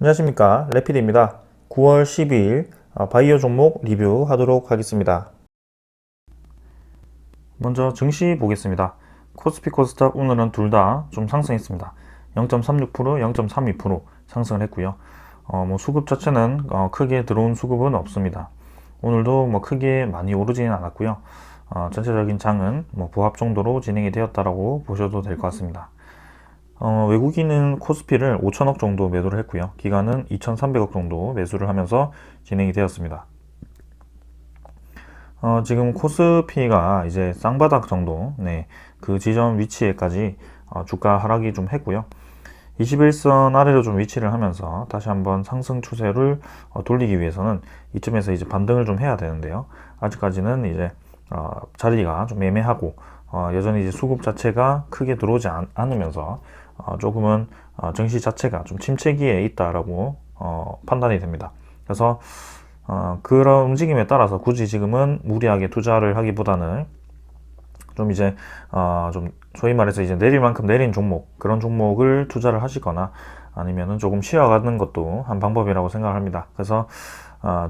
안녕하십니까, 레피드입니다. 9월 12일 바이오 종목 리뷰하도록 하겠습니다. 먼저 증시 보겠습니다. 코스피 코스닥 오늘은 둘 다 좀 상승했습니다. 0.36%, 0.32% 상승을 했고요. 수급 자체는 크게 들어온 수급은 없습니다. 오늘도 크게 많이 오르지는 않았고요. 전체적인 장은 보합 정도로 진행이 되었다라고 보셔도 될 것 같습니다. 외국인은 코스피를 5천억 정도 매도를 했고요. 기관은 2,300억 정도 매수를 하면서 진행이 되었습니다. 지금 코스피가 이제 쌍바닥 정도, 그 지점 위치에까지 주가 하락이 좀 했고요. 21선 아래로 좀 위치를 하면서 다시 한번 상승 추세를 돌리기 위해서는 이쯤에서 이제 반등을 좀 해야 되는데요. 아직까지는 이제 자리가 좀 애매하고 여전히 이제 수급 자체가 크게 들어오지 않으면서 조금은 증시 자체가 좀 침체기에 있다라고 판단이 됩니다. 그래서 그런 움직임에 따라서 굳이 지금은 무리하게 투자를 하기보다는 좀 이제 좀 소위 말해서 이제 내릴 만큼 내린 종목, 그런 종목을 투자를 하시거나 아니면은 조금 쉬어가는 것도 한 방법이라고 생각을 합니다. 그래서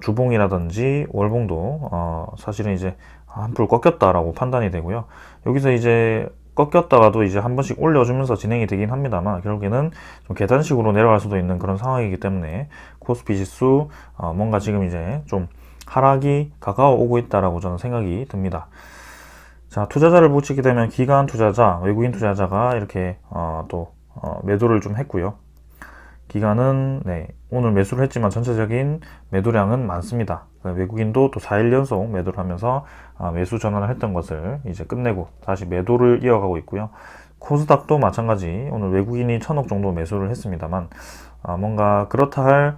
주봉이라든지 월봉도 사실은 이제 한풀 꺾였다라고 판단이 되고요. 여기서 이제 꺾였다가도 이제 한 번씩 올려주면서 진행이 되긴 합니다만 결국에는 좀 계단식으로 내려갈 수도 있는 그런 상황이기 때문에 코스피 지수 뭔가 지금 이제 좀 하락이 가까워 오고 있다라고 저는 생각이 듭니다. 자, 투자자를 보시게 되면 기관 투자자, 외국인 투자자가 이렇게 또 매도를 좀 했고요. 기관은 오늘 매수를 했지만 전체적인 매도량은 많습니다. 외국인도 또 4일 연속 매도를 하면서 매수 전환을 했던 것을 이제 끝내고 다시 매도를 이어가고 있고요. 코스닥도 마찬가지 오늘 외국인이 1,000억 정도 매수를 했습니다만 뭔가 그렇다 할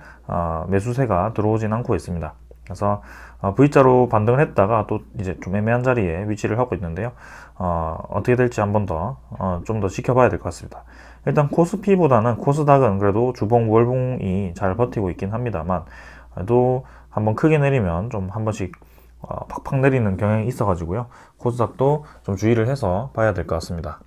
매수세가 들어오진 않고 있습니다. 그래서 V자로 반등을 했다가 또 이제 좀 애매한 자리에 위치를 하고 있는데요. 어떻게 될지 한번 더 좀 더 지켜봐야 될 것 같습니다. 일단 코스피보다는 코스닥은 그래도 주봉, 월봉이 잘 버티고 있긴 합니다만 또 한번 크게 내리면 좀 한 번씩 팍팍 내리는 경향이 있어 가지고요. 코스닥도 좀 주의를 해서 봐야 될 것 같습니다.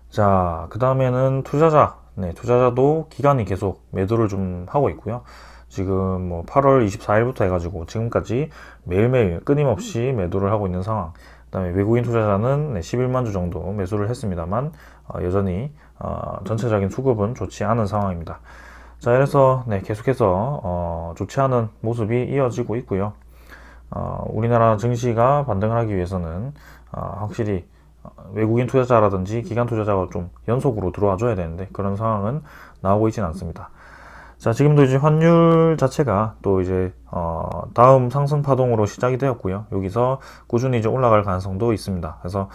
자, 그 다음에는 투자자. 투자자도 기관이 계속 매도를 좀 하고 있고요. 지금 8월 24일부터 해가지고 지금까지 매일매일 끊임없이 매도를 하고 있는 상황. 그 다음에 외국인 투자자는 11만 주 정도 매수를 했습니다만 여전히 전체적인 수급은 좋지 않은 상황입니다. 자, 그래서 계속해서 좋지 않은 모습이 이어지고 있고요. 우리나라 증시가 반등을 하기 위해서는 확실히 외국인 투자자라든지 기관 투자자가 좀 연속으로 들어와 줘야 되는데 그런 상황은 나오고 있지는 않습니다. 자, 지금도 이제 환율 자체가 또 이제 다음 상승 파동으로 시작이 되었고요. 여기서 꾸준히 이제 올라갈 가능성도 있습니다. 그래서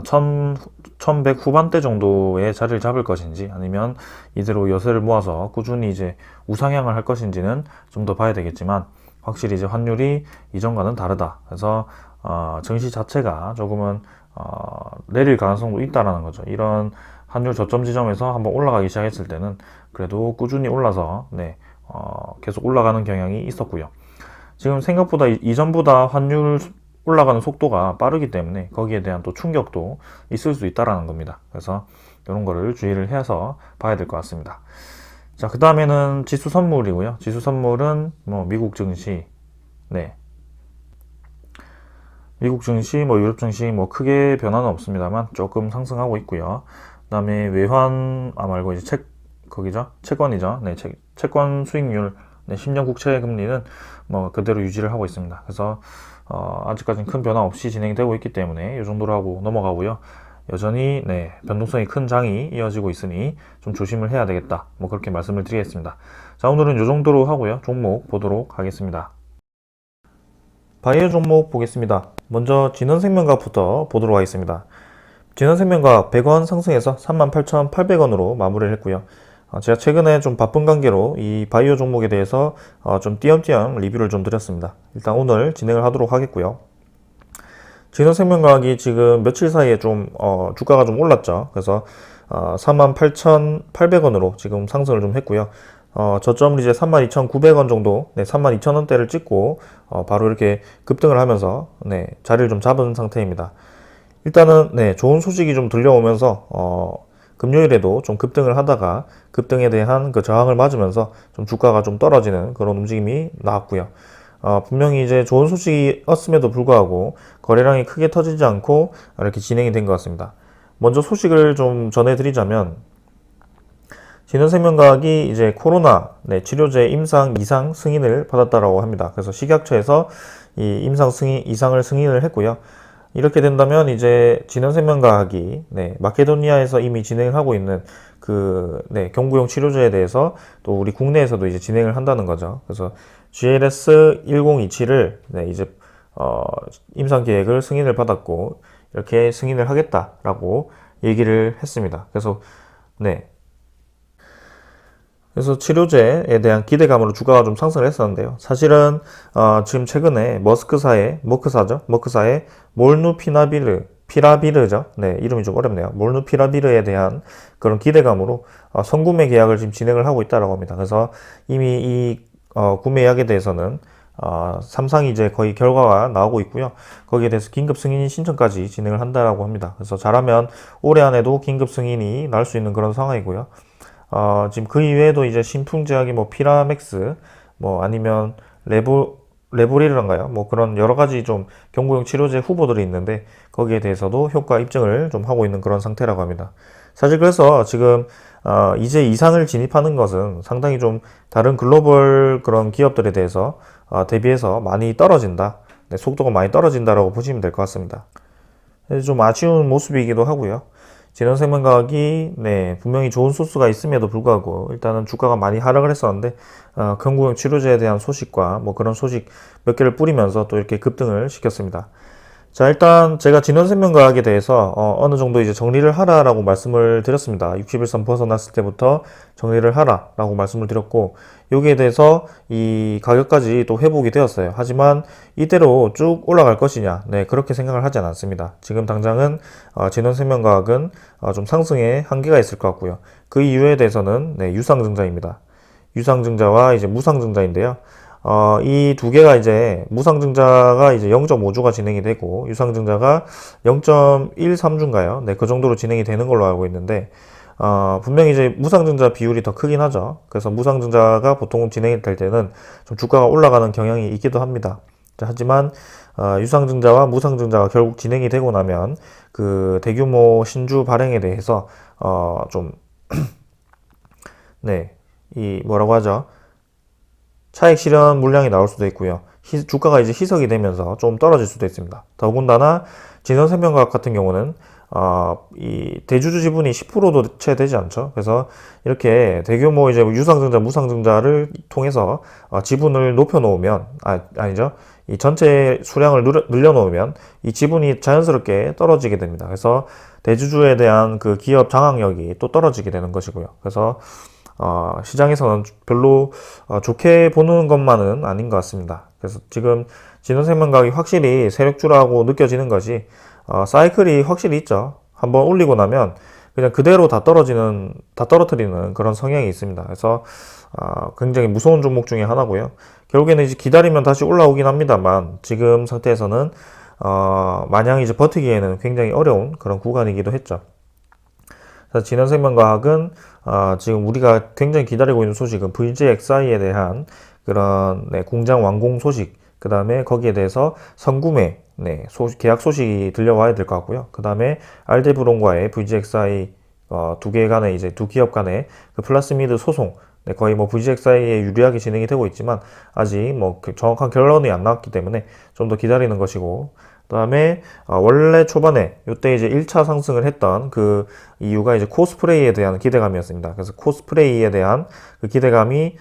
1100 후반대 정도의 자리를 잡을 것인지 아니면 이대로 여세를 모아서 꾸준히 이제 우상향을 할 것인지는 좀 더 봐야 되겠지만 확실히 이제 환율이 이전과는 다르다. 그래서 증시 자체가 조금은 내릴 가능성도 있다라는 거죠. 이런 환율 저점 지점에서 한번 올라가기 시작했을 때는 그래도 꾸준히 올라서 계속 올라가는 경향이 있었고요. 지금 생각보다 이전보다 환율 올라가는 속도가 빠르기 때문에 거기에 대한 또 충격도 있을 수 있다라는 겁니다. 그래서 이런 거를 주의를 해서 봐야 될 것 같습니다. 자, 그 다음에는 지수 선물이고요. 지수 선물은 미국 증시, 미국 증시, 유럽 증시 크게 변화는 없습니다만 조금 상승하고 있고요. 그 다음에 외환 말고 이제 채권이죠. 채권 수익률, 10년 국채 금리는 그대로 유지를 하고 있습니다. 그래서 아직까지는 큰 변화 없이 진행이 되고 있기 때문에 이 정도로 하고 넘어가고요. 여전히 변동성이 큰 장이 이어지고 있으니 좀 조심을 해야 되겠다. 그렇게 말씀을 드리겠습니다. 자, 오늘은 이 정도로 하고요. 종목 보도록 하겠습니다. 바이오 종목 보겠습니다. 먼저 진원생명과부터 보도록 하겠습니다. 진원생명과 100원 상승해서 38,800원으로 마무리를 했고요. 제가 최근에 좀 바쁜 관계로 이 바이오 종목에 대해서 좀 띄엄띄엄 리뷰를 좀 드렸습니다. 일단 오늘 진행을 하도록 하겠고요. 진원생명과학이 지금 며칠 사이에 좀 주가가 좀 올랐죠. 그래서 48,800원으로 지금 상승을 좀 했고요. 저점을 이제 32,900원 정도, 32,000원대를 찍고 바로 이렇게 급등을 하면서 자리를 좀 잡은 상태입니다. 일단은 좋은 소식이 좀 들려오면서 금요일에도 좀 급등을 하다가 급등에 대한 그 저항을 맞으면서 좀 주가가 좀 떨어지는 그런 움직임이 나왔고요. 분명히 이제 좋은 소식이었음에도 불구하고 거래량이 크게 터지지 않고 이렇게 진행이 된 것 같습니다. 먼저 소식을 좀 전해드리자면 진원생명과학이 이제 코로나 치료제 임상 이상 승인을 받았다라고 합니다. 그래서 식약처에서 이 임상 승인 이상을 승인을 했고요. 이렇게 된다면 이제 진원생명과학이 마케도니아에서 이미 진행을 하고 있는 그 경구용 치료제에 대해서 또 우리 국내에서도 이제 진행을 한다는 거죠. 그래서 GLS 1027을 이제 임상 계획을 승인을 받았고 이렇게 승인을 하겠다라고 얘기를 했습니다. 그래서 치료제에 대한 기대감으로 주가가 좀 상승을 했었는데요. 사실은 지금 최근에 머크사의 피라비르죠. 이름이 좀 어렵네요. 몰누피라비르에 대한 그런 기대감으로 선구매 계약을 지금 진행을 하고 있다라고 합니다. 그래서 이미 이 구매 예약에 대해서는 삼상이 이제 거의 결과가 나오고 있고요. 거기에 대해서 긴급 승인 신청까지 진행을 한다라고 합니다. 그래서 잘하면 올해 안에도 긴급 승인이 날 수 있는 그런 상황이고요. 지금 그 이외에도 이제 신풍제약이 뭐 피라맥스, 뭐 아니면 레보리르인가요? 뭐 그런 여러 가지 좀 경구용 치료제 후보들이 있는데 거기에 대해서도 효과 입증을 좀 하고 있는 그런 상태라고 합니다. 사실 그래서 지금 이제 이상을 진입하는 것은 상당히 좀 다른 글로벌 그런 기업들에 대해서 대비해서 많이 떨어진다. 속도가 많이 떨어진다라고 보시면 될 것 같습니다. 좀 아쉬운 모습이기도 하고요. 진원생명과학이 분명히 좋은 소스가 있음에도 불구하고 일단은 주가가 많이 하락을 했었는데 경구용 치료제에 대한 소식과 뭐 그런 소식 몇 개를 뿌리면서 또 이렇게 급등을 시켰습니다. 자, 일단 제가 진원생명과학에 대해서 어느 정도 이제 정리를 하라라고 말씀을 드렸습니다. 60일선 벗어났을 때부터 정리를 하라라고 말씀을 드렸고 여기에 대해서 이 가격까지 또 회복이 되었어요. 하지만 이대로 쭉 올라갈 것이냐? 그렇게 생각을 하지 않습니다. 지금 당장은 진원생명과학은 좀 상승에 한계가 있을 것 같고요. 그 이유에 대해서는 유상증자입니다. 유상증자와 이제 무상증자인데요. 이 두 개가 이제 무상증자가 이제 0.5주가 진행이 되고 유상증자가 0.13주인가요? 그 정도로 진행이 되는 걸로 알고 있는데 분명히 이제 무상증자 비율이 더 크긴 하죠. 그래서 무상증자가 보통 진행이 될 때는 좀 주가가 올라가는 경향이 있기도 합니다. 하지만 유상증자와 무상증자가 결국 진행이 되고 나면 그 대규모 신주 발행에 대해서 좀 이 뭐라고 하죠? 차익 실현 물량이 나올 수도 있고요. 주가가 이제 희석이 되면서 좀 떨어질 수도 있습니다. 더군다나 진원생명과학 같은 경우는 이 대주주 지분이 10%도 채 되지 않죠. 그래서 이렇게 대규모 이제 유상증자, 무상증자를 통해서 지분을 높여 놓으면 아니죠. 이 전체 수량을 늘려 놓으면 이 지분이 자연스럽게 떨어지게 됩니다. 그래서 대주주에 대한 그 기업 장악력이 또 떨어지게 되는 것이고요. 그래서 시장에서는 별로 좋게 보는 것만은 아닌 것 같습니다. 그래서 지금 진원생명과학이 확실히 세력주라고 느껴지는 것이 사이클이 확실히 있죠. 한번 올리고 나면 그냥 그대로 다 떨어뜨리는 그런 성향이 있습니다. 그래서 굉장히 무서운 종목 중에 하나고요. 결국에는 이제 기다리면 다시 올라오긴 합니다만 지금 상태에서는 마냥 이제 버티기에는 굉장히 어려운 그런 구간이기도 했죠. 그래서 진원생명과학은 지금 우리가 굉장히 기다리고 있는 소식은 VGXI에 대한 그런 공장 완공 소식, 그 다음에 거기에 대해서 선구매 계약 소식이 들려와야 될 것 같고요. 그 다음에 알데브론과의 VGXI 두 개 간의 이제 두 기업 간의 그 플라스미드 소송, 거의 뭐 VGXI에 유리하게 진행이 되고 있지만 아직 뭐 정확한 결론이 안 나왔기 때문에 좀 더 기다리는 것이고, 그 다음에 원래 초반에 이때 이제 1차 상승을 했던 그 이유가 이제 코스프레이에 대한 기대감이었습니다. 그래서 코스프레이에 대한 그 기대감이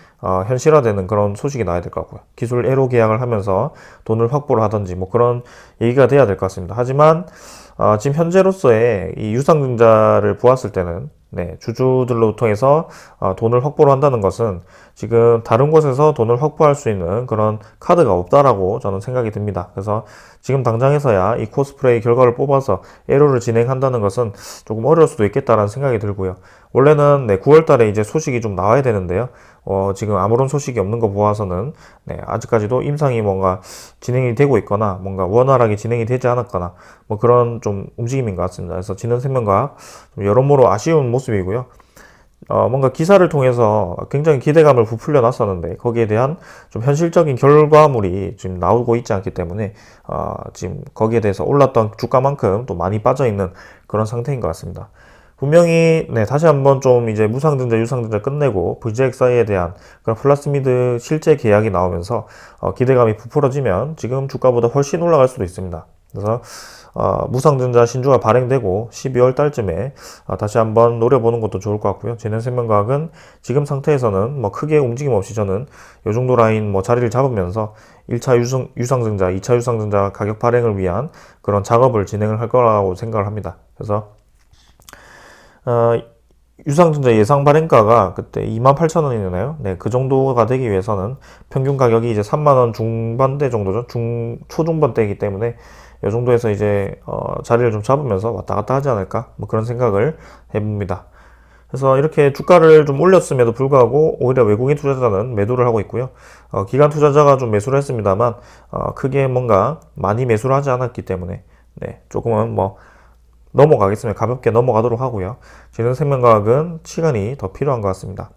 현실화되는 그런 소식이 나와야 될 것 같고요. 기술 애로 계약을 하면서 돈을 확보를 하든지 뭐 그런 얘기가 돼야 될 것 같습니다. 하지만 지금 현재로서의 이 유상증자를 보았을 때는 주주들로 통해서 돈을 확보를 한다는 것은 지금 다른 곳에서 돈을 확보할 수 있는 그런 카드가 없다라고 저는 생각이 듭니다. 그래서 지금 당장에서야 이 코스프레이 결과를 뽑아서 에로를 진행한다는 것은 조금 어려울 수도 있겠다라는 생각이 들고요. 원래는 9월 달에 이제 소식이 좀 나와야 되는데요. 지금 아무런 소식이 없는 거 보아서는 아직까지도 임상이 뭔가 진행이 되고 있거나 뭔가 원활하게 진행이 되지 않았거나 뭐 그런 좀 움직임인 것 같습니다. 그래서 지능생명과학 여러모로 아쉬운 모습이고요. 뭔가 기사를 통해서 굉장히 기대감을 부풀려 놨었는데 거기에 대한 좀 현실적인 결과물이 지금 나오고 있지 않기 때문에 지금 거기에 대해서 올랐던 주가만큼 또 많이 빠져 있는 그런 상태인 것 같습니다. 분명히 다시 한번 좀 이제 무상증자, 유상증자 끝내고 VJXI에 대한 그런 플라스미드 실제 계약이 나오면서 기대감이 부풀어지면 지금 주가보다 훨씬 올라갈 수도 있습니다. 그래서 무상증자 신주가 발행되고 12월 달쯤에 다시 한번 노려보는 것도 좋을 것 같고요. 재능생명과학은 지금 상태에서는 뭐 크게 움직임 없이 저는 요 정도 라인 뭐 자리를 잡으면서 1차 유상증자, 2차 유상증자 가격 발행을 위한 그런 작업을 진행을 할 거라고 생각을 합니다. 그래서 유상증자 예상 발행가가 그때 28,000원이잖아요. 네, 그 정도가 되기 위해서는 평균 가격이 이제 3만원 중반대 정도죠. 초중반대이기 때문에 이 정도에서 이제 자리를 좀 잡으면서 왔다 갔다 하지 않을까 뭐 그런 생각을 해봅니다. 그래서 이렇게 주가를 좀 올렸음에도 불구하고 오히려 외국인 투자자는 매도를 하고 있고요. 기관 투자자가 좀 매수를 했습니다만 크게 뭔가 많이 매수를 하지 않았기 때문에 조금은 뭐 넘어가겠습니다. 가볍게 넘어가도록 하고요. 재능생명과학은 시간이 더 필요한 것 같습니다.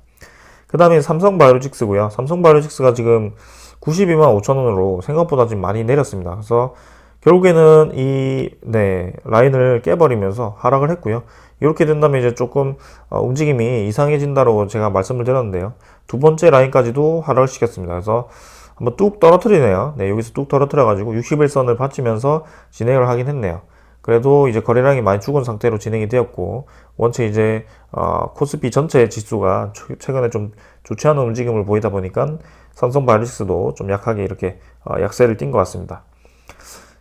그 다음에 삼성바이오로직스고요. 삼성바이오로직스가 지금 92만 5천원으로 생각보다 지금 많이 내렸습니다. 그래서 결국에는 이 라인을 깨버리면서 하락을 했고요. 이렇게 된다면 이제 조금 움직임이 이상해진다고 제가 말씀을 드렸는데요. 두 번째 라인까지도 하락을 시켰습니다. 그래서 한번 뚝 떨어뜨리네요. 여기서 뚝 떨어뜨려 가지고 61선을 받치면서 진행을 하긴 했네요. 그래도 이제 거래량이 많이 죽은 상태로 진행이 되었고, 원체 이제 코스피 전체 지수가 최근에 좀 좋지 않은 움직임을 보이다 보니까 삼성바이오로직스도 좀 약하게 이렇게 약세를 띈 것 같습니다.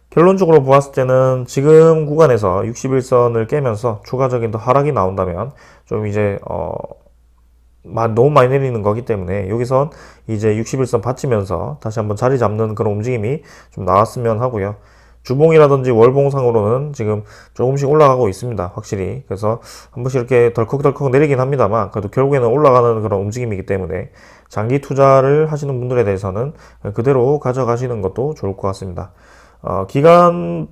결론적으로 보았을 때는 지금 구간에서 61선을 깨면서 추가적인 더 하락이 나온다면 좀 이제 너무 많이 내리는 거기 때문에 여기선 이제 61선 받치면서 다시 한번 자리 잡는 그런 움직임이 좀 나왔으면 하고요. 주봉이라든지 월봉상으로는 지금 조금씩 올라가고 있습니다. 확실히. 그래서 한 번씩 이렇게 덜컥덜컥 내리긴 합니다만 그래도 결국에는 올라가는 그런 움직임이기 때문에 장기 투자를 하시는 분들에 대해서는 그대로 가져가시는 것도 좋을 것 같습니다. 기간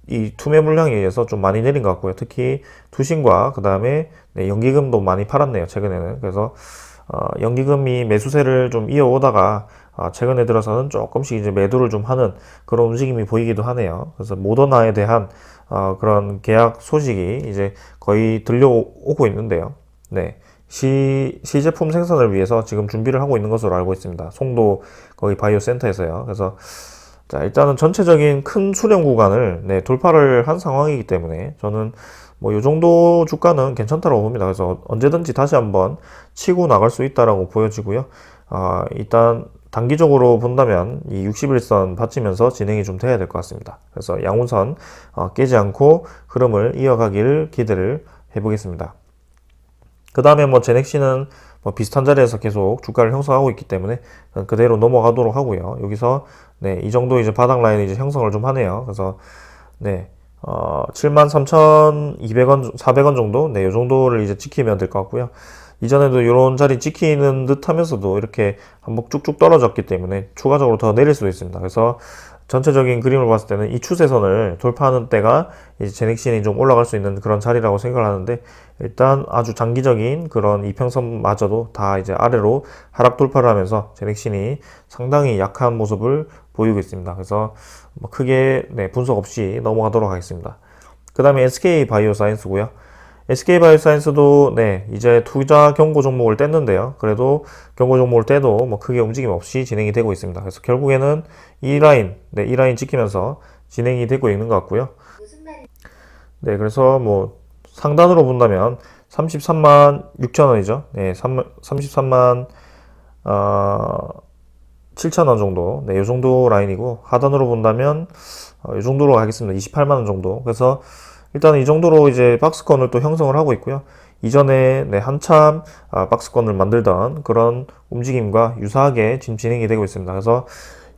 이 투매 물량에 의해서 좀 많이 내린 것 같고요. 특히 투신과 그 다음에 연기금도 많이 팔았네요. 최근에는. 그래서 연기금이 매수세를 좀 이어오다가 최근에 들어서는 조금씩 이제 매도를 좀 하는 그런 움직임이 보이기도 하네요. 그래서 모더나에 대한 그런 계약 소식이 이제 거의 들려오고 있는데요. 시제품 생산을 위해서 지금 준비를 하고 있는 것으로 알고 있습니다. 송도 거기 바이오 센터에서요. 그래서 자, 일단은 전체적인 큰 수렴 구간을 돌파를 한 상황이기 때문에 저는 뭐 요 정도 주가는 괜찮다고 봅니다. 그래서 언제든지 다시 한번 치고 나갈 수 있다라고 보여지고요. 일단 단기적으로 본다면 이 61선 받치면서 진행이 좀 돼야 될 것 같습니다. 그래서 양운선 깨지 않고 흐름을 이어가기를 기대를 해보겠습니다. 그 다음에 뭐 제넥시는 뭐 비슷한 자리에서 계속 주가를 형성하고 있기 때문에 그대로 넘어가도록 하고요. 여기서 이 정도 이제 바닥 라인 이제 형성을 좀 하네요. 그래서 73,200원, 400원 정도? 요 정도를 이제 지키면 될 것 같고요. 이전에도 이런 자리 지키는 듯 하면서도 이렇게 한번 쭉쭉 떨어졌기 때문에 추가적으로 더 내릴 수도 있습니다. 그래서 전체적인 그림을 봤을 때는 이 추세선을 돌파하는 때가 이제 제넥신이 좀 올라갈 수 있는 그런 자리라고 생각을 하는데, 일단 아주 장기적인 그런 이평선마저도 다 이제 아래로 하락 돌파를 하면서 제넥신이 상당히 약한 모습을 보이고 있습니다. 그래서 뭐 크게 분석 없이 넘어가도록 하겠습니다. 그 다음에 SK바이오사이언스고요. SK바이오사이언스도 이제 투자 경고 종목을 뗐는데요. 그래도 경고 종목을 떼도 뭐 크게 움직임 없이 진행이 되고 있습니다. 그래서 결국에는 이 라인 지키면서 진행이 되고 있는 것 같고요. 그래서 뭐 상단으로 본다면 33만 6천원이죠. 33만 7천원 정도. 이 정도 라인이고, 하단으로 본다면 이 정도로 가겠습니다. 28만원 정도. 그래서 일단 이 정도로 이제 박스권을 또 형성을 하고 있고요. 이전에 한참 박스권을 만들던 그런 움직임과 유사하게 지금 진행이 되고 있습니다. 그래서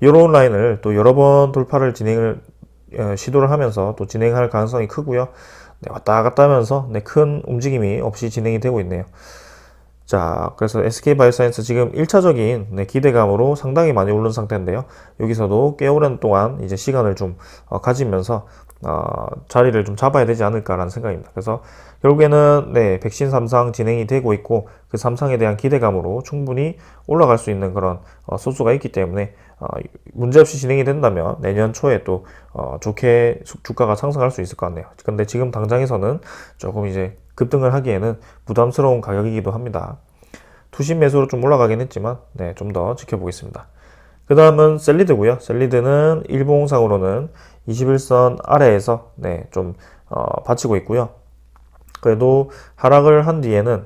이런 라인을 또 여러 번 돌파를 진행을 시도를 하면서 또 진행할 가능성이 크고요. 네, 왔다 갔다 하면서 네, 큰 움직임이 없이 진행이 되고 있네요. 자, 그래서 SK바이오사이언스 지금 1차적인 네, 기대감으로 상당히 많이 오른 상태인데요. 여기서도 꽤 오랜 동안 이제 시간을 좀 가지면서 자리를 좀 잡아야 되지 않을까라는 생각입니다. 그래서 결국에는 네, 백신 3상 진행이 되고 있고 그 3상에 대한 기대감으로 충분히 올라갈 수 있는 그런 소수가 있기 때문에 문제없이 진행이 된다면 내년 초에 또 좋게 주가가 상승할 수 있을 것 같네요. 근데 지금 당장에서는 조금 이제 급등을 하기에는 부담스러운 가격이기도 합니다. 투심 매수로 좀 올라가긴 했지만 네, 좀 더 지켜보겠습니다. 그 다음은 셀리드고요. 셀리드는 일봉상으로는 21선 아래에서 네, 좀 받치고 있고요. 그래도 하락을 한 뒤에는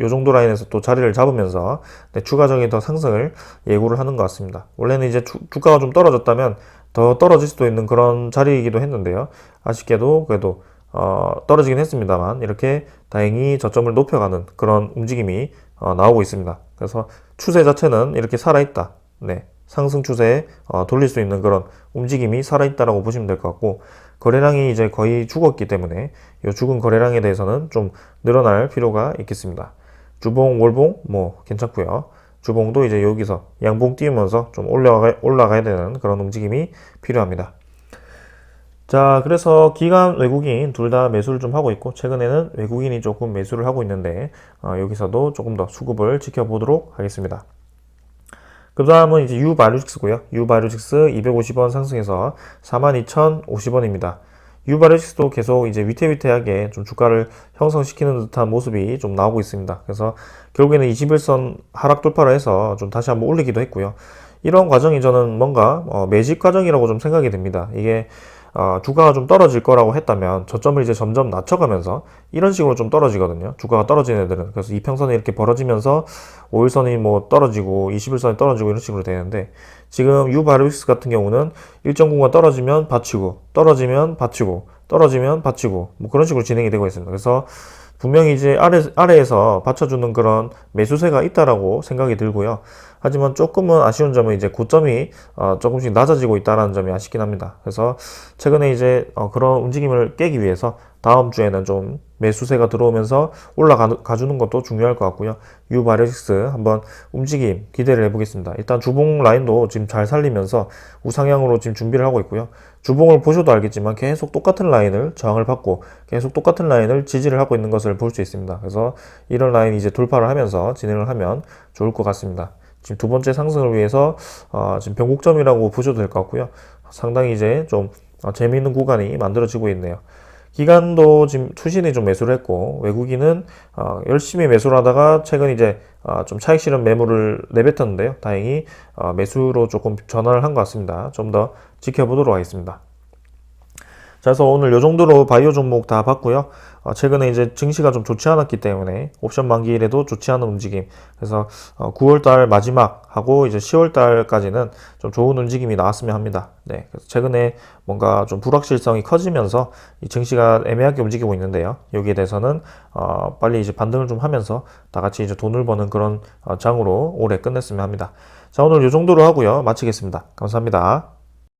요 정도 라인에서 또 자리를 잡으면서 네, 추가적인 더 상승을 예고를 하는 것 같습니다. 원래는 이제 주가가 좀 떨어졌다면 더 떨어질 수도 있는 그런 자리이기도 했는데요. 아쉽게도 그래도 떨어지긴 했습니다만 이렇게 다행히 저점을 높여가는 그런 움직임이 나오고 있습니다. 그래서 추세 자체는 이렇게 살아있다. 네, 상승 추세에 돌릴 수 있는 그런 움직임이 살아있다라고 보시면 될 것 같고, 거래량이 이제 거의 죽었기 때문에 이 죽은 거래량에 대해서는 좀 늘어날 필요가 있겠습니다. 주봉, 월봉 뭐 괜찮고요. 주봉도 이제 여기서 양봉 띄우면서 좀 올라가야 되는 그런 움직임이 필요합니다. 자, 그래서 기관, 외국인 둘 다 매수를 좀 하고 있고, 최근에는 외국인이 조금 매수를 하고 있는데 여기서도 조금 더 수급을 지켜보도록 하겠습니다. 그 다음은 이제 유바이오틱스고요. 유바이오틱스 250원 상승해서 42,050원입니다. 유바이오틱스도 계속 이제 위태위태하게 좀 주가를 형성시키는 듯한 모습이 좀 나오고 있습니다. 그래서 결국에는 21선 하락 돌파를 해서 좀 다시 한번 올리기도 했고요. 이런 과정이 저는 뭔가 매집 과정이라고 좀 생각이 됩니다. 이게 주가가 좀 떨어질 거라고 했다면 저점을 이제 점점 낮춰가면서 이런 식으로 좀 떨어지거든요. 주가가 떨어지는 애들은. 그래서 이평선이 이렇게 벌어지면서 5일선이 뭐 떨어지고 21선이 떨어지고 이런 식으로 되는데, 지금 유바이오틱스 같은 경우는 일정 구간 떨어지면 받치고 떨어지면 받치고 떨어지면 받치고 뭐 그런 식으로 진행이 되고 있습니다. 그래서 분명히 이제 아래에서 받쳐주는 그런 매수세가 있다라고 생각이 들고요. 하지만 조금은 아쉬운 점은 이제 고점이 조금씩 낮아지고 있다는 점이 아쉽긴 합니다. 그래서 최근에 이제 그런 움직임을 깨기 위해서 다음 주에는 좀 매수세가 들어오면서 올라가주는 것도 중요할 것 같고요. 유바이오틱스 한번 움직임 기대를 해보겠습니다. 일단 주봉 라인도 지금 잘 살리면서 우상향으로 지금 준비를 하고 있고요. 주봉을 보셔도 알겠지만 계속 똑같은 라인을 저항을 받고 계속 똑같은 라인을 지지를 하고 있는 것을 볼 수 있습니다. 그래서 이런 라인 이제 돌파를 하면서 진행을 하면 좋을 것 같습니다. 지금 두 번째 상승을 위해서 지금 변곡점이라고 보셔도 될 것 같고요. 상당히 이제 좀 재미있는 구간이 만들어지고 있네요. 기관도 지금 투신이 좀 매수를 했고, 외국인은 열심히 매수를 하다가 최근 이제 좀 차익 실현 매물을 내뱉었는데요. 다행히 매수로 조금 전환을 한 것 같습니다. 좀 더 지켜보도록 하겠습니다. 자, 그래서 오늘 요 정도로 바이오 종목 다 봤고요. 최근에 이제 증시가 좀 좋지 않았기 때문에 옵션 만기일에도 좋지 않은 움직임. 그래서 9월달 마지막하고 이제 10월달까지는 좀 좋은 움직임이 나왔으면 합니다. 네, 그래서 최근에 뭔가 좀 불확실성이 커지면서 이 증시가 애매하게 움직이고 있는데요. 여기에 대해서는 빨리 이제 반등을 좀 하면서 다 같이 이제 돈을 버는 그런 장으로 올해 끝냈으면 합니다. 자, 오늘 요 정도로 하고요. 마치겠습니다. 감사합니다.